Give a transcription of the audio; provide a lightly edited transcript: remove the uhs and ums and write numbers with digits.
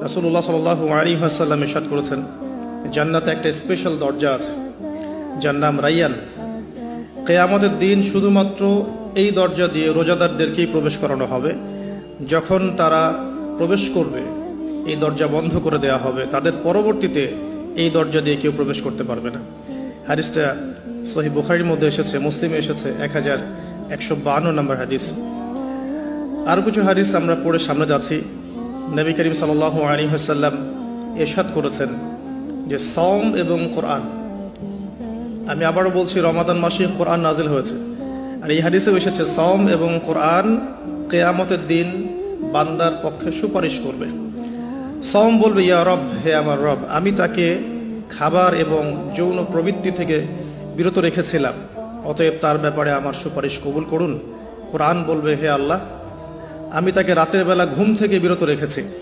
রাসূলুল্লাহ সাল্লাল্লাহু আলাইহি ওয়াসাল্লাম ইরশাদ করেছেন, জান্নাতে একটা স্পেশাল দরজা আছে যার নাম রাইয়ান। কিয়ামতের দিন শুধুমাত্র এই দরজা দিয়ে রোজাদারদেরকেই প্রবেশ করানো হবে। যখন তারা প্রবেশ করবে এই দরজা বন্ধ করে দেওয়া হবে, তাদের পরবর্তীতে এই দরজা দিয়ে কেউ প্রবেশ করতে পারবে না। হাদিসটা সহিহ বুখারীর মধ্যে এসেছে, মুসলিমে এসেছে 1152 নম্বর হাদিস। আরও কিছু হাদিস আমরা পড়ে সামনে যাচ্ছি। নবী করিম সাল্লাল্লাহু আলাইহি ওয়াসাল্লাম ইরশাদ করেছেন যে সাওম এবং কোরআন, আমি আবারও বলছি, রমাদান মাসে কোরআন নাজিল হয়েছে। আর এই হাদিসেও এসেছে সাওম এবং কোরআন কিয়ামতের দিন বান্দার পক্ষে সুপারিশ করবে। সাওম বলবে, ইয়া রব, হে আমার রব, আমি তাকে খাবার এবং যৌন প্রবৃত্তি থেকে বিরত রেখেছিলাম, অতএব তার ব্যাপারে আমার সুপারিশ কবুল করুন। কোরআন বলবে, হে আল্লাহ, আমি তাকে রাতের বেলা ঘুম থেকে বিরত রেখেছি,